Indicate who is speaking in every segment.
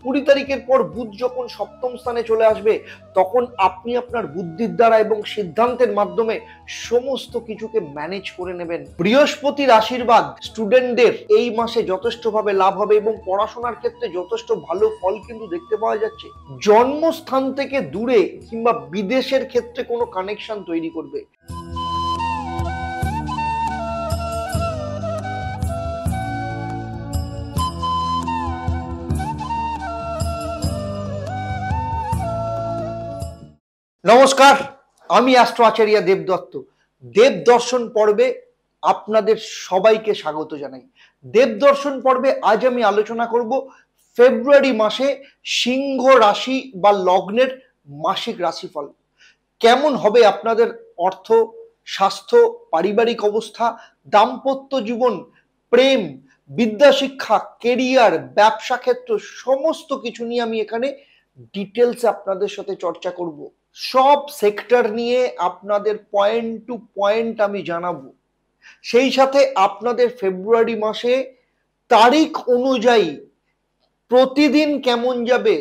Speaker 1: 20 তারিখের পর বুধ যখন সপ্তম স্থানে চলে আসবে তখন আপনি আপনার বুদ্ধির দ্বারা এবং সিদ্ধান্তের মাধ্যমে সমস্ত কিছুকে ম্যানেজ করে নেবেন। বৃহস্পতির আশীর্বাদ স্টুডেন্টদের এই মাসে যথেষ্টভাবে লাভ হবে এবং পড়াশোনার ক্ষেত্রে যথেষ্ট ভালো ফল কিন্তু দেখতে পাওয়া যাচ্ছে। জন্মস্থান থেকে দূরে কিংবা বিদেশের ক্ষেত্রে কোনো কানেকশন তৈরি করবে। নমস্কার, আমি অ্যাস্ট্রো আচার্য দেবদত্ত। দেব দর্শন পর্বে আপনাদের সবাইকে স্বাগত জানাই। দেব দর্শন পর্বে আজ আমি আলোচনা করব ফেব্রুয়ারি মাসে সিংহ রাশি বা লগ্নের মাসিক রাশিফল। কেমন হবে আপনাদের অর্থ, স্বাস্থ্য, পারিবারিক অবস্থা, দাম্পত্য জীবন, প্রেম, বিদ্যাশিক্ষা, কেরিয়ার, ব্যবসা ক্ষেত্র সমস্ত কিছু নিয়ে আমি এখানে ডিটেলসে আপনাদের সাথে চর্চা করব। সব সেক্টর নিয়ে আপনাদের পয়েন্ট টু পয়েন্ট আমি জানাবো। সেই সাথে আপনাদের ফেব্রুয়ারি মাসে তারিখ অনুযায়ী প্রতিদিন কেমন যাবে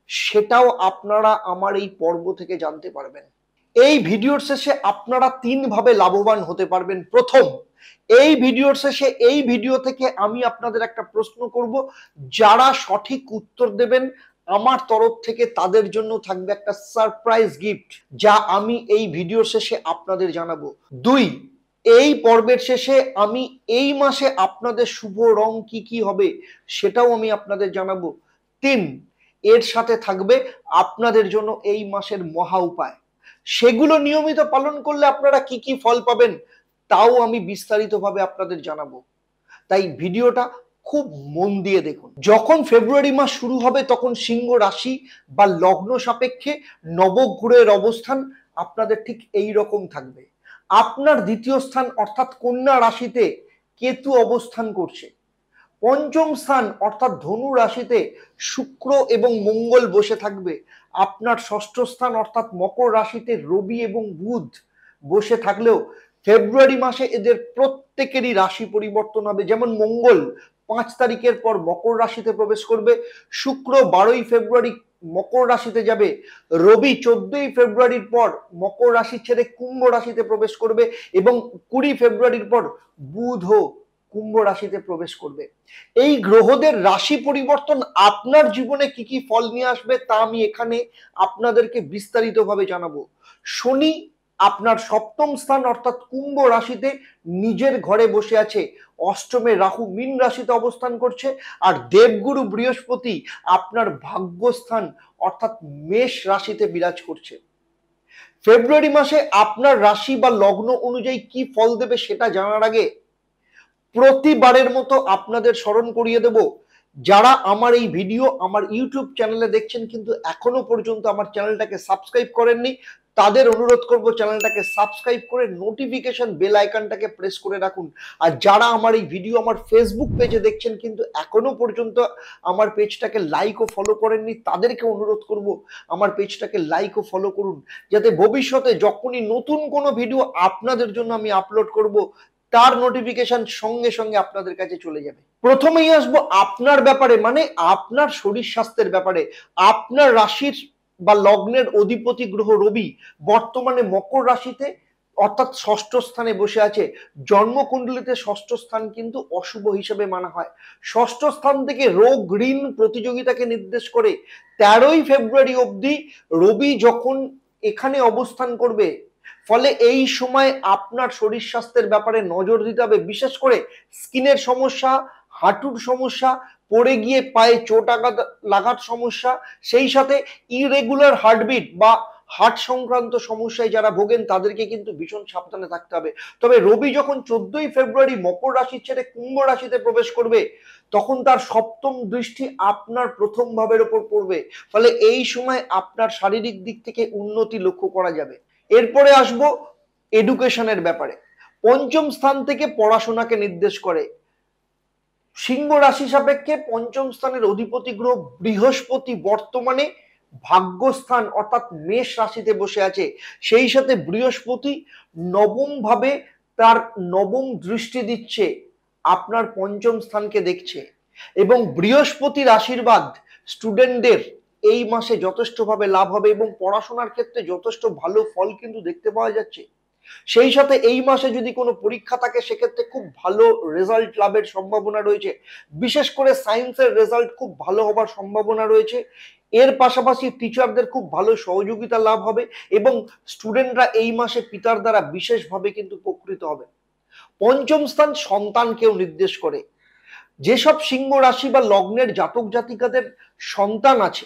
Speaker 1: সেটাও আপনারা আমার এই পর্ব থেকে জানতে পারবেন। এই ভিডিওর শেষে আপনারা 3 ভাবে লাভবান হতে পারবেন। প্রথম, এই ভিডিওর শেষে এই ভিডিও থেকে আমি আপনাদের একটা প্রশ্ন করব, যারা সঠিক উত্তর দেবেন আমার তরফ থেকে তাদের জন্য থাকবে একটা সারপ্রাইজ গিফট, যা আমি এই ভিডিওর শেষে আপনাদের জানাবো। 2, এই পর্বের শেষে আমি এই মাসে আপনাদের শুভ রং কি কি হবে সেটাও আমি আপনাদের জানাবো। 3, এর সাথে থাকবে আপনাদের জন্য এই মাসের মহা উপায়। সেগুলো নিয়মিত পালন করলে আপনারা কি কি ফল পাবেন তাও আমি বিস্তারিতভাবে আপনাদের জানাবো। তাই ভিডিওটা খুব মন দিয়ে দেখুন। যখন ফেব্রুয়ারি মাস শুরু হবে তখন সিংহ রাশি বা লগ্ন সাপেক্ষে নবগ্রহের অবস্থান আপনাদের ঠিক এই রকম থাকবে। আপনার দ্বিতীয় স্থান অর্থাৎ কন্যা রাশিতে কেতু অবস্থান করছে। পঞ্চম স্থান অর্থাৎ ধনু রাশিতে শুক্র এবং মঙ্গল বসে থাকবে। আপনার ষষ্ঠ স্থান অর্থাৎ মকর রাশিতে রবি এবং বুধ বসে থাকলেও ফেব্রুয়ারি মাসে এদের প্রত্যেকেরই রাশি পরিবর্তন হবে। যেমন মঙ্গল 5 তারিখের পর মকর রাশিতে প্রবেশ করবে, শুক্র 12ই ফেব্রুয়ারি মকর রাশিতে যাবে, রবি 14ই ফেব্রুয়ারির পর মকর রাশি ছেড়ে কুম্ভ রাশিতে প্রবেশ করবে এবং 20 ফেব্রুয়ারির পর বুধও কুম্ভ রাশিতে প্রবেশ করবে। এই গ্রহদের রাশি পরিবর্তন আপনার জীবনে কি কি ফল নিয়ে আসবে তা আমি এখানে আপনাদেরকে বিস্তারিতভাবে জানাবো। শনি আপনার সপ্তম স্থান অর্থাৎ কুম্ভ রাশিতে নিজের ঘরে বসে আছে, অষ্টমে রাহু মীন রাশিতে অবস্থান করছে, আর দেবগুরু বৃহস্পতি আপনার ভাগ্যস্থান অর্থাৎ মেষ রাশিতে বিরাজ করছে। ফেব্রুয়ারি মাসে আপনার রাশি বা লগ্ন অনুযায়ী কি ফল দেবে সেটা জানার আগে প্রতিবারের মতো আপনাদের স্মরণ করিয়ে দেব, যারা আমার এই ভিডিও আমার ইউটিউব চ্যানেলে দেখছেন কিন্তু এখনো পর্যন্ত আমার চ্যানেলটাকে সাবস্ক্রাইব করেননি, তাদের অনুরোধ করব চ্যানেলটাকে সাবস্ক্রাইব করে নোটিফিকেশন বেল আইকনটাকে প্রেস করে রাখুন। আর যারা আমার এই ভিডিও আমার ফেসবুক পেজে দেখছেন কিন্তু এখনো পর্যন্ত আমার পেজটাকে লাইক ও ফলো করেননি, তাদেরকে অনুরোধ করব আমার পেজটাকে লাইক ও ফলো করুন, যাতে ভবিষ্যতে যখনই নতুন কোনো ভিডিও আপনাদের জন্য আমি আপলোড করব তার নোটিফিকেশন সঙ্গে সঙ্গে আপনাদের কাছে চলে যাবে। প্রথমেই আসবো আপনার ব্যাপারে, মানে আপনার শরীর স্বাস্থ্যের ব্যাপারে। আপনার রাশির বা লগ্নের অধিপতি গ্রহ রবি বর্তমানে মকর রাশিতে অর্থাৎ ষষ্ঠ স্থানে বসে আছে। জন্মকুণ্ডলিতে ষষ্ঠ স্থান কিন্তু অশুভ হিসেবে মানা হয়। ষষ্ঠ স্থান থেকে রোগ ঋণ প্রতিযোগিতাকে নির্দেশ করে 13ই ফেব্রুয়ারি অবধি রবি যখন এখানে অবস্থান করবে, ফলে এই সময় আপনার শরীর স্বাস্থ্যের ব্যাপারে নজর দিতে হবে। বিশেষ করে স্কিনের সমস্যা, হাঁটুর সমস্যা, পড়ে গিয়ে পায়ে চোট আঘাত লাগার সমস্যা, সেই সাথে ইরেগুলার হার্টবিট বা হার্ট সংক্রান্ত সমস্যায় যারা ভোগেন তাদেরকে কিন্তু ভীষণ সাবধানে থাকতে হবে। তবে রবি যখন 14ই ফেব্রুয়ারি মকর রাশি ছেড়ে কুম্ভ রাশিতে প্রবেশ করবে তখন তার সপ্তম দৃষ্টি আপনার প্রথম ভাবের উপর পড়বে, ফলে এই সময় আপনার শারীরিক দিক থেকে উন্নতি লক্ষ্য করা যাবে। এরপরে আসবো এডুকেশনের ব্যাপারে। পঞ্চম স্থান থেকে পড়াশোনাকে নির্দেশ করে। সিংহ রাশি সাপেক্ষে পঞ্চম স্থানের অধিপতি গ্রহ বৃহস্পতি বর্তমানে ভাগ্যস্থান অর্থাৎ মেষ রাশিতে বসে আছে। সেই সাথে বৃহস্পতি নবম ভাবে তার নবম দৃষ্টি দিচ্ছে, আপনার পঞ্চম স্থানকে দেখছে এবং বৃহস্পতির আশীর্বাদ স্টুডেন্টদের এই মাসে যথেষ্টভাবে লাভ হবে এবং পড়াশোনার ক্ষেত্রে যথেষ্ট ভালো ফল কিন্তু দেখতে পাওয়া যাচ্ছে। সেই সাথে এই মাসে যদি কোনো পরীক্ষা থাকে সেক্ষেত্রে খুব ভালো রেজাল্ট লাভের সম্ভাবনা রয়েছে। বিশেষ করে সায়েন্সের রেজাল্ট খুব ভালো হবার সম্ভাবনা রয়েছে। এর পাশাপাশি টিচারদের খুব ভালো সহযোগিতা লাভ হবে এবং স্টুডেন্টরা এই মাসে পিতার দ্বারা বিশেষভাবে কিন্তু উপকৃত হবে। পঞ্চম স্থান সন্তানকেও নির্দেশ করে। যেসব সিংহ রাশি বা লগ্নের জাতক জাতিকাদের সন্তান আছে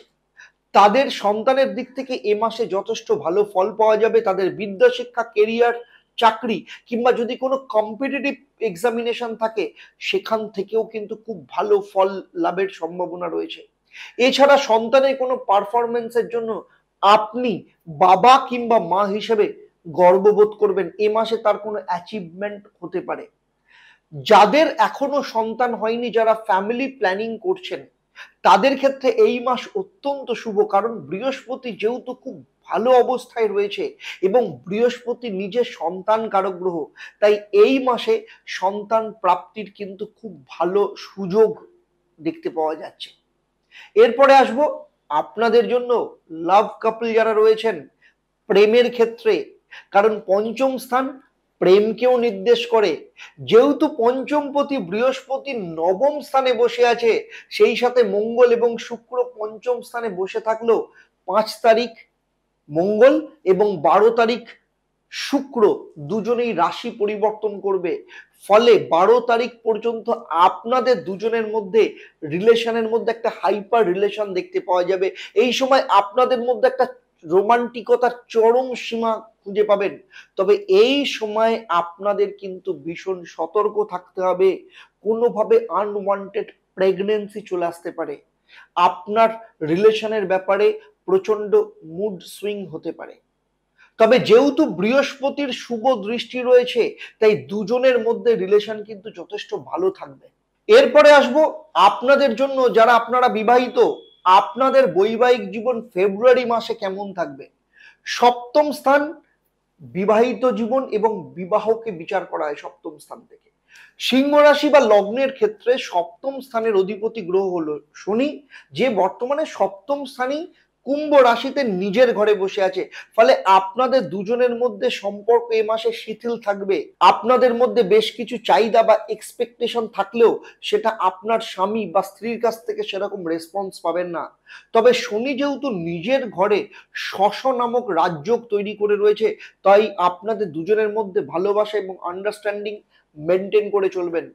Speaker 1: তাদের সন্তানের দিক থেকে এ মাসে যথেষ্ট ভালো ফল পাওয়া যাবে। তাদের বিদ্যা শিক্ষা, কেরিয়ার, চাকরি কিংবা যদি কোনো কম্পিটিটিভ এক্সামিনেশন থাকে সেখান থেকেও কিন্তু খুব ভালো ফল লাভের সম্ভাবনা রয়েছে। এছাড়া সন্তানের কোনো পারফরমেন্সের জন্য আপনি বাবা কিংবা মা হিসেবে গর্ববোধ করবেন। এ মাসে তার কোনো অ্যাচিভমেন্ট হতে পারে। যাদের এখনো সন্তান হয়নি, যারা ফ্যামিলি প্ল্যানিং করছেন তাদের ক্ষেত্রে এই মাস অত্যন্ত শুভ, কারণ বৃহস্পতি যেহেতু খুব ভালো অবস্থায় রয়েছে এবং বৃহস্পতি নিজে সন্তান কারক গ্রহ, তাই এই মাসে সন্তান প্রাপ্তির কিন্তু খুব ভালো সুযোগ দেখতে পাওয়া যাচ্ছে। এরপরে আসবো আপনাদের জন্য লাভ কাপল যারা রয়েছেন প্রেমের ক্ষেত্রে, কারণ পঞ্চম স্থান প্রেমকেও নির্দেশ করে। যেহেতু পঞ্চমপতি বৃহস্পতি নবম স্থানে বসে আছে, সেই সাথে মঙ্গল এবং শুক্র পঞ্চম স্থানে বসে থাকলেও 5 তারিখ মঙ্গল এবং 12 তারিখ শুক্র দুজনেই রাশি পরিবর্তন করবে। ফলে 12 তারিখ পর্যন্ত আপনাদের দুজনের মধ্যে রিলেশনের মধ্যে একটা হাইপার রিলেশন দেখতে পাওয়া যাবে। এই সময় আপনাদের মধ্যে একটা রোমান্টিকতার চরম সীমা খুঁজে পাবেন। তবে এই সময় আপনাদের কিন্তু ভীষণ সতর্ক থাকতে হবে, কোনোভাবে আনওয়ান্টেড প্রেগনেন্সি চলে আসতে পারে। আপনার রিলেশনের ব্যাপারে প্রচন্ড মুড সুইং হতে পারে। তবে যেহেতু বৃহস্পতির শুভ দৃষ্টি রয়েছে তাই দুজনের মধ্যে রিলেশন কিন্তু যথেষ্ট ভালো থাকবে। এরপরে আসবো আপনাদের জন্য যারা আপনারা বিবাহিত, আপনাদের বৈবাহিক জীবন ফেব্রুয়ারি মাসে কেমন থাকবে। সপ্তম স্থান বিবাহিত জীবন এবং বিবাহকে বিচার করা হয় সপ্তম স্থান থেকে। সিংহ রাশি বা লগ্নের ক্ষেত্রে সপ্তম স্থানের অধিপতি গ্রহ হলো শনি, যে বর্তমানে সপ্তম স্থানেই কুম্ভ রাশিতে নিজের ঘরে বসে আছে। ফলে আপনাদের দুজনের মধ্যে সম্পর্ক এ মাসে শিথিল থাকবে। আপনাদের মধ্যে বেশ কিছু চাহিদা বা এক্সপেকটেশন থাকলেও সেটা আপনার স্বামী বা স্ত্রীর কাছ থেকে সেরকম রেসপন্স পাবেন না। তবে শনি যেহেতু নিজের ঘরে শশ নামক রাজযোগ তৈরি করে রয়েছে, তাই আপনাদের দুজনের মধ্যে ভালোবাসা এবং আন্ডারস্ট্যান্ডিং মেনটেন করে চলবেন।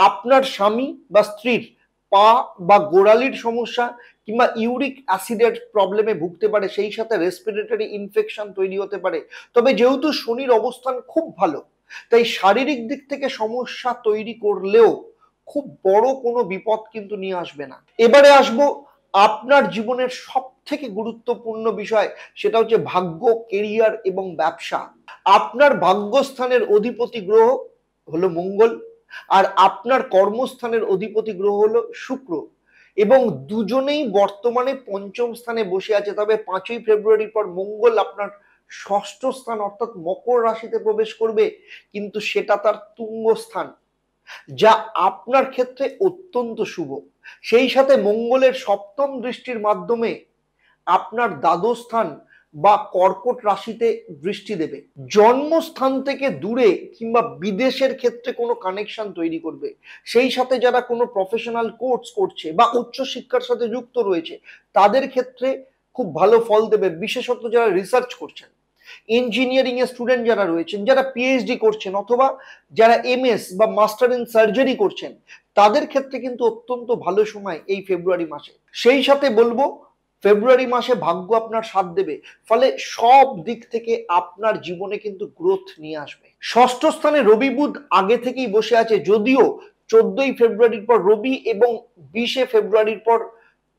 Speaker 1: আপনার স্বামী বা স্ত্রীর পা বা গোড়ালির সমস্যা কিংবা ইউরিক অ্যাসিডের প্রবলেমে ভুগতে পারে, সেই সাথে রেসপিরেটরি ইনফেকশন তৈরি হতে পারে। তবে যেহেতু শনির অবস্থান খুব ভালো, তাই শারীরিক দিক থেকে সমস্যা তৈরি করলেও খুব বড় কোনো বিপদ কিন্তু নিয়ে আসবে না। এবারে আসবো আপনার জীবনের সব থেকে গুরুত্বপূর্ণ বিষয়, সেটা হচ্ছে ভাগ্য, কেরিয়ার এবং ব্যবসা। আপনার ভাগ্যস্থানের অধিপতি গ্রহ হলো মঙ্গল আর আপনার কর্মস্থানের অধিপতি গ্রহ হলো শুক্র, এবং দুজনেই বর্তমানে পঞ্চম স্থানে বসে আছে। তবে 5ই ফেব্রুয়ারির পর মঙ্গল আপনার ষষ্ঠ স্থান অর্থাৎ মকর রাশিতে প্রবেশ করবে, কিন্তু সেটা তার তুঙ্গ স্থান, যা আপনার ক্ষেত্রে অত্যন্ত শুভ। সেই সাথে মঙ্গলের সপ্তম দৃষ্টির মাধ্যমে আপনার দ্বাদশ স্থান বা কর্কট রাশিতে দৃষ্টি দেবে। জন্মস্থান থেকে দূরে কিংবা বিদেশের ক্ষেত্রে কোনো কানেকশন তৈরি করবে। সেই সাথে যারা কোনো প্রফেশনাল কোর্স করছে বা উচ্চশিক্ষার সাথে যুক্ত রয়েছে তাদের ক্ষেত্রে খুব ভালো ফল দেবে। বিশেষত যারা রিসার্চ করছেন, ইঞ্জিনিয়ারিং এর স্টুডেন্ট যারা রয়েছেন, যারা পিএইচডি করছেন অথবা যারা এমএস বা মাস্টার ইন সার্জারি করছেন, তাদের ক্ষেত্রে কিন্তু অত্যন্ত ভালো সময় এই ফেব্রুয়ারি মাসে। সেই সাথে বলবো ফেব্রুয়ারি মাসে ভাগ্য আপনার সাথ দেবে, ফলে সব দিক থেকে আপনার জীবনে কিন্তু গ্রোথ নিয়ে আসবে। ষষ্ঠ স্থানে রবি বুধ আগে থেকেই বসে আছে, যদিও 14ই ফেব্রুয়ারির পর রবি এবং 20শে ফেব্রুয়ারির পর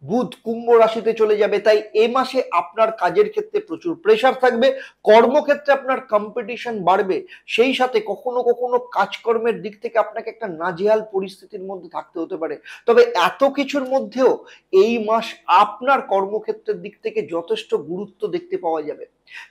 Speaker 1: বুধ কুম্ভ রাশিতে চলে যাবে। তাই এই মাসে আপনার কাজের ক্ষেত্রে প্রচুর প্রেসার থাকবে, কর্মক্ষেত্রে আপনার কম্পিটিশন বাড়বে। সেই সাথে কখনো কখনো কাজকর্মের দিক থেকে আপনাকে একটা নাজেহাল পরিস্থিতির মধ্যে থাকতে হতে পারে। তবে এত কিছুর মধ্যেও এই মাস আপনার কর্মক্ষেত্রের দিক থেকে যথেষ্ট গুরুত্ব দেখতে পাওয়া যাবে।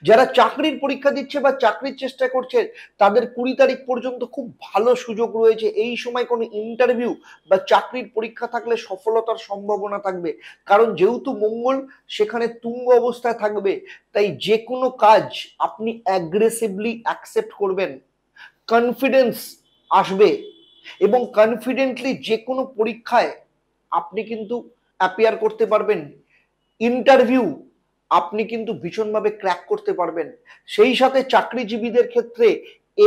Speaker 1: যারা চাকরির পরীক্ষা দিচ্ছে বা চাকরির চেষ্টা করছে তাদের 20 তারিখ পর্যন্ত খুব ভালো সুযোগ রয়েছে। এই সময় কোনো ইন্টারভিউ বা চাকরির পরীক্ষা থাকলে সফলতার সম্ভাবনা থাকবে, কারণ যেহেতু মঙ্গল সেখানে তুঙ্গ অবস্থায় থাকবে, তাই যে কোনো কাজ আপনি অ্যাগ্রেসিভলি অ্যাকসেপ্ট করবেন, কনফিডেন্স আসবে এবং কনফিডেন্টলি যে কোনো পরীক্ষায় আপনি কিন্তু অ্যাপিয়ার করতে পারবেন। ইন্টারভিউ আপনি কিন্তু ভীষণভাবে ক্র্যাক করতে পারবেন। সেই সাথে চাকরিজীবীদের ক্ষেত্রে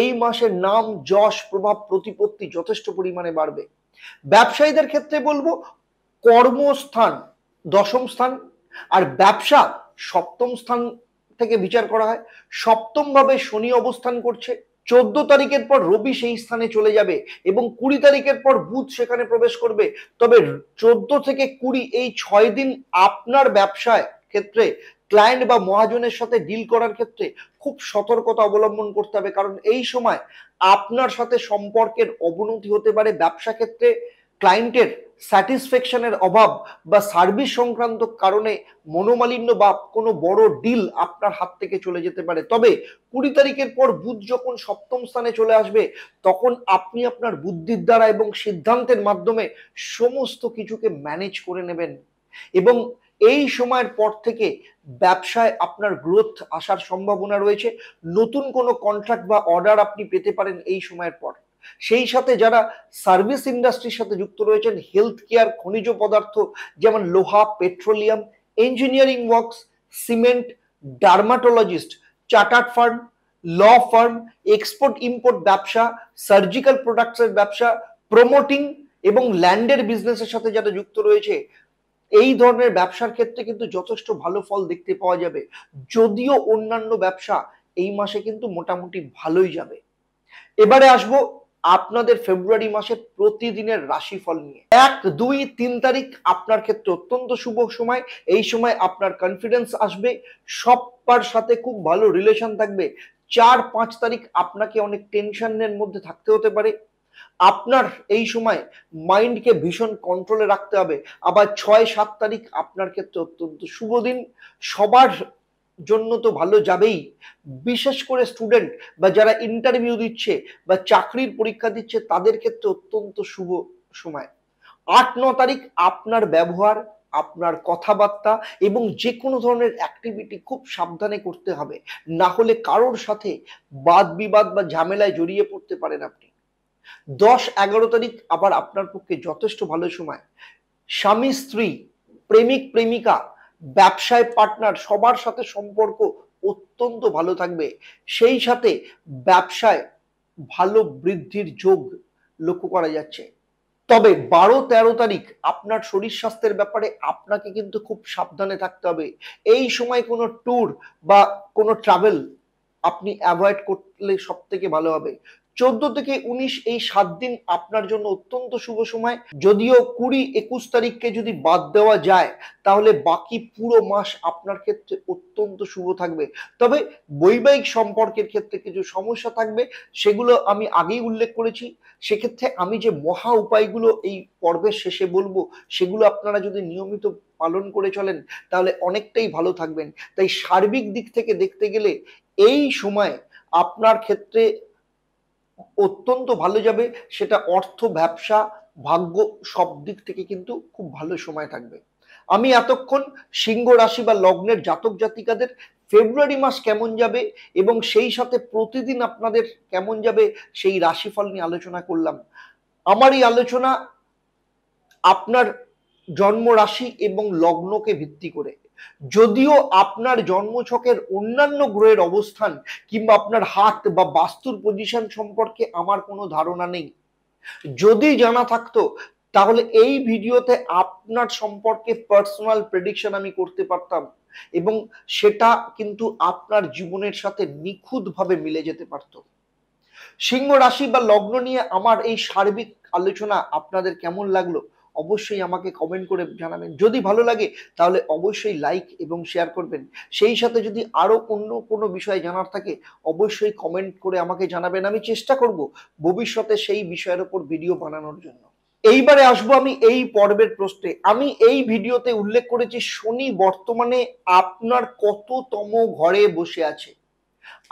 Speaker 1: এই মাসে নাম যশ প্রভাব প্রতিপত্তি যথেষ্ট পরিমাণে বাড়বে। ব্যবসায়ীদের ক্ষেত্রে বলবো কর্মস্থান 10ম স্থান আর ব্যবসা 7ম স্থান থেকে বিচার করা হয়। 7ম ভাবে শনি অবস্থান করছে। 14 তারিখের পর রবি সেই স্থানে চলে যাবে এবং 20 তারিখের পর বুধ সেখানে প্রবেশ করবে। তবে 14 থেকে 20 এই 6 দিন আপনার ব্যবসায় ক্ষেত্রে ক্লায়েন্ট বা মহাজনের সাথে ডিল করার ক্ষেত্রে খুব সতর্কতা অবলম্বন করতে হবে, কারণ এই সময় আপনার সাথে সম্পর্কের অবনতি হতে পারে। ব্যবসা ক্ষেত্রে ক্লায়েন্টের স্যাটিসফ্যাকশনের অভাব বা সার্ভিস সংক্রান্ত কারণে মনোমালিন্য বা কোনো বড় ডিল আপনার হাত থেকে চলে যেতে পারে। তবে 20 তারিখের পর বুধ যখন 7ম স্থানে চলে আসবে তখন আপনি আপনার বুদ্ধির দ্বারা এবং সিদ্ধান্তের মাধ্যমে সমস্ত কিছুকে ম্যানেজ করে নেবেন এবং এই সময়ের পর থেকে ব্যবসায় আপনার গ্রোথ আসার সম্ভাবনা রয়েছে। নতুন কোনো কন্ট্রাক্ট বা অর্ডার আপনি পেতে পারেন এই সময়ের পর। সেই সাথে যারা সার্ভিস ইন্ডাস্ট্রির সাথে যুক্ত রয়েছেন, হেলথ কেয়ার, খনিজ পদার্থ যেমন লোহা, petroleum, engineering works, cement, dermatologist, chartered firm, law firm, export import ব্যবসা, সার্জিক্যাল প্রোডাক্টসের ব্যবসা, প্রমোটিং এবং ল্যান্ডের বিজনেসের সাথে যারা যুক্ত রয়েছে, এই ধরনের ব্যবসার ক্ষেত্রে কিন্তু যথেষ্ট ভালো ফল দেখতে পাওয়া যাবে। যদিও অন্যান্য ব্যবসা এই মাসে কিন্তু মোটামুটি ভালোই যাবে। এবারে আসবো আপনাদের ফেব্রুয়ারি মাসের প্রতিদিনের রাশিফল নিয়ে। 1, 2, 3 তারিখ আপনার ক্ষেত্রে অত্যন্ত শুভ সময়। এই সময় আপনার কনফিডেন্স আসবে, সবার সাথে খুব ভালো রিলেশন থাকবে। 4, 5 তারিখ আপনাকে অনেক টেনশনের মধ্যে থাকতে হতে পারে। আপনার এই সময় মাইন্ডকে ভীষণ কন্ট্রোলে রাখতে হবে। আবার 6, 7 তারিখ আপনার ক্ষেত্রে অত্যন্ত শুভ দিন। সবার জন্য তো ভালো যাবেই, বিশেষ করে স্টুডেন্ট বা যারা ইন্টারভিউ দিচ্ছে বা চাকরির পরীক্ষা দিচ্ছে তাদের ক্ষেত্রে অত্যন্ত শুভ সময়। 8, 9 তারিখ আপনার ব্যবহার, আপনার কথাবার্তা এবং যে কোনো ধরনের অ্যাক্টিভিটি খুব সাবধানে করতে হবে, না হলে কারোর সাথে বাদ বিবাদ বা ঝামেলায় জড়িয়ে পড়তে পারেন আপনি। 10, 11 তারিখ আবার আপনার পক্ষে যথেষ্ট ভালো সময়। স্বামী স্ত্রী, প্রেমিক প্রেমিকা, ব্যবসায় পার্টনার সবার সাথে সম্পর্ক অত্যন্ত ভালো থাকবে। সেই সাথে ব্যবসায় ভালো বৃদ্ধির যোগ লক্ষ্য করা যাচ্ছে। তবে 12, 13 তারিখ আপনার শরীর স্বাস্থ্যের ব্যাপারে আপনাকে কিন্তু খুব সাবধানে থাকতে হবে। এই সময় কোনো ট্যুর বা কোনো ট্রাভেল আপনি অ্যাভয়েড করলে সব থেকে ভালো হবে। 14 থেকে 19 এই 7 দিন আপনার জন্য অত্যন্ত শুভ সময়। যদিও 20, 21 তারিখকে যদি বাদ দেওয়া যায় তাহলে বাকি পুরো মাস আপনার ক্ষেত্রে অত্যন্ত শুভ থাকবে। তবে বৈবাহিক সম্পর্কের ক্ষেত্রে কিছু সমস্যা থাকবে, সেগুলো আমি আগেই উল্লেখ করেছি। সেক্ষেত্রে আমি যে মহা উপায়গুলো এই পর্বের শেষে বলবো সেগুলো আপনারা যদি নিয়মিত পালন করে চলেন তাহলে অনেকটাই ভালো থাকবেন। তাই সার্বিক দিক থেকে দেখতে গেলে এই সময় আপনার ক্ষেত্রে অত্যন্ত ভালো যাবে। সেটা অর্থ, ব্যবসা, ভাগ্য সব দিক থেকে কিন্তু খুব ভালো সময় থাকবে। আমি এতক্ষণ সিংহ রাশি বা লগ্নের জাতক জাতিকাদের ফেব্রুয়ারি মাস কেমন যাবে এবং সেই সাথে প্রতিদিন আপনাদের কেমন যাবে সেই রাশিফল নিয়ে আলোচনা করলাম। আমার এই আলোচনা আপনার জন্ম রাশি এবং লগ্নকে ভিত্তি করে। যদিও আপনার জন্মছকের অন্যান্য গ্রহের অবস্থান কিংবা আপনার হাত বা বাস্তুর পজিশন সম্পর্কে আমার কোনো ধারণা নেই। যদি জানা থাকতো তাহলে এই ভিডিওতে আপনার সম্পর্কে পার্সোনাল প্রেডিকশন আমি করতে পারতাম এবং সেটা কিন্তু আপনার জীবনের সাথে নিখুঁতভাবে মিলে যেতে পারতো। সিংহ রাশি বা লগ্ন নিয়ে আমার এই সার্বিক আলোচনা আপনাদের কেমন লাগলো অবশ্যই আমাকে কমেন্ট করে জানাবেন। যদি ভালো লাগে তাহলে অবশ্যই লাইক এবং শেয়ার করবেন। সেই সাথে যদি আরো অন্য কোনো বিষয় জানার থাকে অবশ্যই কমেন্ট করে আমাকে জানাবেন। আমি চেষ্টা করব ভবিষ্যতে সেই বিষয়ের উপর ভিডিও বানানোর জন্য। এইবারে আসবো আমি এই পর্বের প্রশ্নে। আমি এই ভিডিওতে উল্লেখ করেছি শনি বর্তমানে আপনার কততম ঘরে বসে আছে।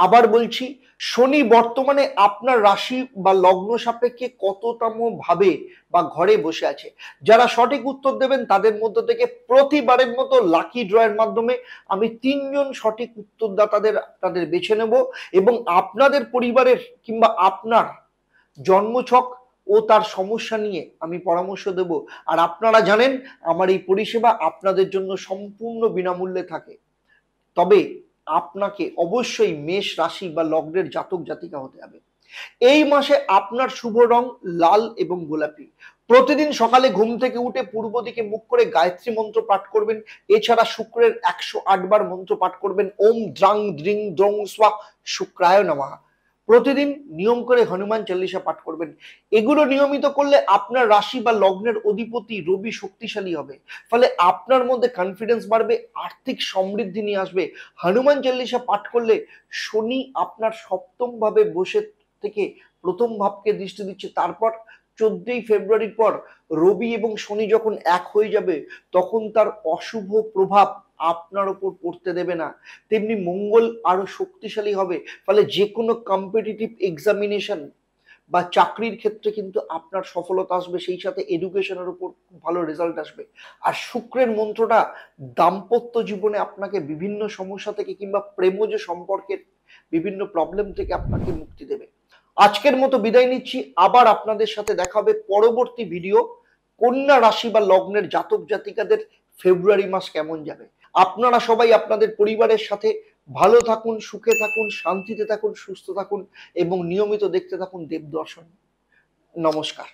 Speaker 1: আবার বলছি, শনি বর্তমানে আপনার রাশি বা লগ্ন সাপেক্ষে কততম ভাবে বা ঘরে বসে আছে। যারা সঠিক উত্তর দেবেন তাদের মধ্য থেকে প্রতিবারের মতো লাকি ড্রয়ের মাধ্যমে আমি 3জন সঠিক উত্তরদাতাদের তাদের বেছে নেব এবং আপনাদের পরিবারের কিংবা আপনার জন্মছক ও তার সমস্যা নিয়ে আমি পরামর্শ দেব। আর আপনারা জানেন আমার এই পরিষেবা আপনাদের জন্য সম্পূর্ণ বিনামূল্যে থাকে। তবে আপনাকে অবশ্যই মেষ রাশি বা লগ্নের জাতক জাতিকা হতে হবে। এই মাসে আপনার শুভ রং লাল এবং গোলাপি। প্রতিদিন সকালে ঘুম থেকে উঠে পূর্ব দিকে মুখ করে গায়ত্রী মন্ত্র পাঠ করবেন। এছাড়া শুক্রের 108 বার মন্ত্র পাঠ করবেন, ওম দ্রাং দ্রিং দ্রং স্বা শুক্রায় নমঃ। প্রতিদিন নিয়ম করে হনুমান চল্লিশা পাঠ করবেন। এগুলো নিয়মিত করলে আপনার রাশি বা লগ্নের অধিপতি রবি শক্তিশালী হবে, ফলে আপনার মধ্যে কনফিডেন্স বাড়বে, আর্থিক সমৃদ্ধি নিয়ে আসবে। হনুমান চল্লিশা পাঠ করলে শনি আপনার সপ্তম ভাবে বসে থেকে প্রথম ভাবকে দৃষ্টি দিচ্ছে। তারপর 14ই ফেব্রুয়ারির পর রবি এবং শনি যখন এক হয়ে যাবে তখন তার অশুভ প্রভাব আপনার উপর পড়তে দেবে না। তেমনি মঙ্গল আরো শক্তিশালী হবে, ফলে যে কোনো কম্পিটিটিভ এক্সামিনেশন বা চাকরির ক্ষেত্রে কিন্তু আপনার সফলতা আসবে, সেই সাথে এডুকেশনের উপর ভালো রেজাল্ট আসবে। আর শুক্রের মন্ত্রটা দাম্পত্য জীবনে আপনাকে বিভিন্ন সমস্যা থেকে কিংবা প্রেমজ সম্পর্কের বিভিন্ন প্রবলেম থেকে আপনাকে মুক্তি দেবে। আজকের মতো বিদায় নিচ্ছি, আবার আপনাদের সাথে দেখা হবে পরবর্তী ভিডিও। কন্যা রাশি বা লগ্নের জাতক জাতিকাদের ফেব্রুয়ারি মাস কেমন যাবে। আপনারা সবাই আপনাদের পরিবারের সাথে ভালো থাকুন, সুখে থাকুন, শান্তিতে থাকুন, সুস্থ থাকুন এবং নিয়মিত দেখতে থাকুন দেবদর্শন। নমস্কার।